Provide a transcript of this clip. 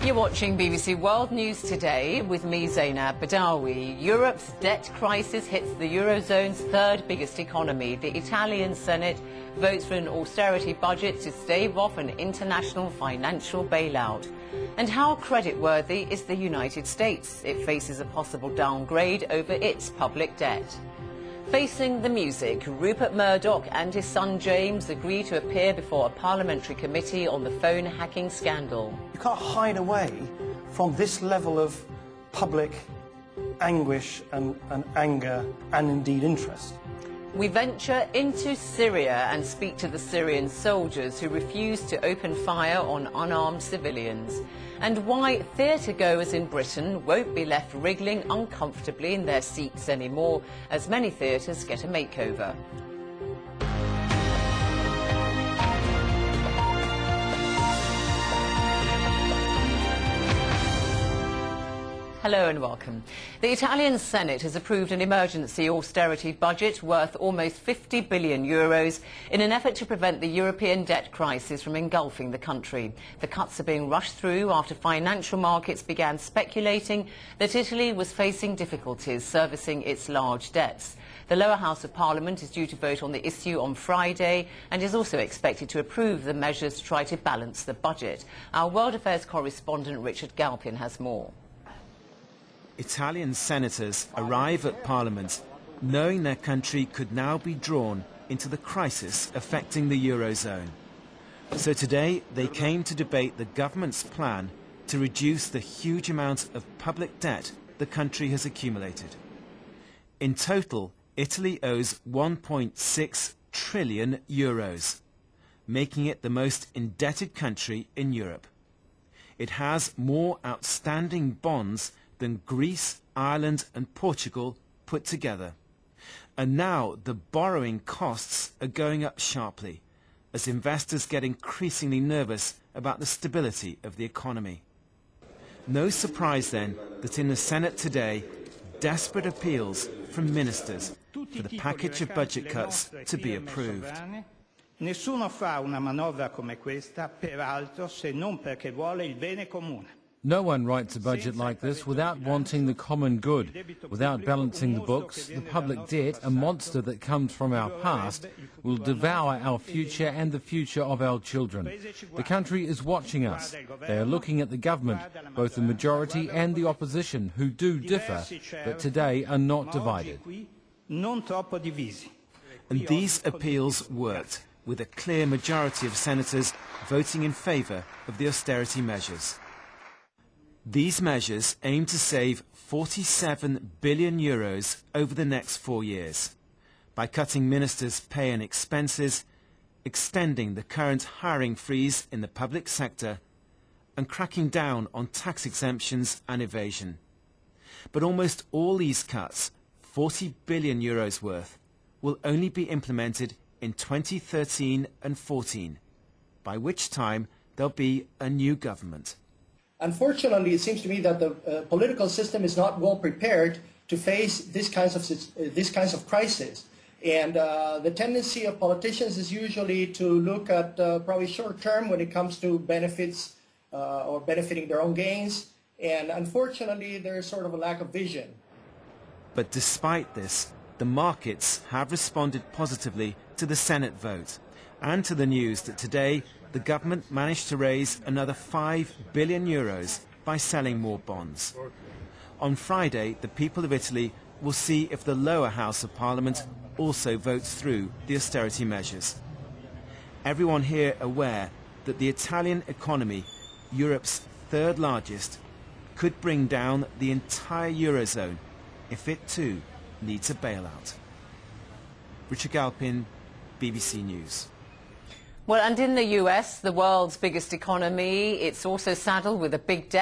You're watching BBC World News Today with me, Zainab Badawi. Europe's debt crisis hits the Eurozone's third biggest economy. The Italian Senate votes for an austerity budget to stave off an international financial bailout. And how creditworthy is the United States? It faces a possible downgrade over its public debt. Facing the music, Rupert Murdoch and his son James agree to appear before a parliamentary committee on the phone hacking scandal. You can't hide away from this level of public anguish and anger and indeed interest. We venture into Syria and speak to the Syrian soldiers who refuse to open fire on unarmed civilians, and why theatre-goers in Britain won't be left wriggling uncomfortably in their seats anymore as many theatres get a makeover. Hello and welcome. The Italian Senate has approved an emergency austerity budget worth almost 50 billion euros in an effort to prevent the European debt crisis from engulfing the country. The cuts are being rushed through after financial markets began speculating that Italy was facing difficulties servicing its large debts. The lower house of Parliament is due to vote on the issue on Friday and is also expected to approve the measures to try to balance the budget. Our World Affairs correspondent Richard Galpin has more. Italian senators arrive at Parliament knowing their country could now be drawn into the crisis affecting the Eurozone. So today they came to debate the government's plan to reduce the huge amount of public debt the country has accumulated. In total, Italy owes 1.6 trillion euros, making it the most indebted country in Europe. It has more outstanding bonds than Greece, Ireland and Portugal put together. And now the borrowing costs are going up sharply as investors get increasingly nervous about the stability of the economy. No surprise then that in the Senate today, desperate appeals from ministers for the package of budget cuts to be approved. Nessuno fa una manovra come questa, peraltro, se non perché vuole il bene comune. No one writes a budget like this without wanting the common good. Without balancing the books, the public debt, a monster that comes from our past, will devour our future and the future of our children. The country is watching us. They are looking at the government, both the majority and the opposition, who do differ, but today are not divided. And these appeals worked, with a clear majority of senators voting in favour of the austerity measures. These measures aim to save 47 billion euros over the next 4 years by cutting ministers' pay and expenses, extending the current hiring freeze in the public sector, and cracking down on tax exemptions and evasion. But almost all these cuts, 40 billion euros worth, will only be implemented in 2013 and 14, by which time there'll be a new government. Unfortunately, it seems to me that the political system is not well prepared to face this kinds of crisis. And the tendency of politicians is usually to look at probably short term when it comes to benefits or benefiting their own gains. And unfortunately, there is sort of a lack of vision. But despite this, the markets have responded positively to the Senate vote and to the news that today the government managed to raise another 5 billion euros by selling more bonds. On Friday, the people of Italy will see if the lower house of Parliament also votes through the austerity measures. Everyone here aware that the Italian economy, Europe's third largest, could bring down the entire Eurozone if it too needs a bailout. Richard Galpin, BBC News. Well, and in the US, the world's biggest economy, it's also saddled with a big debt.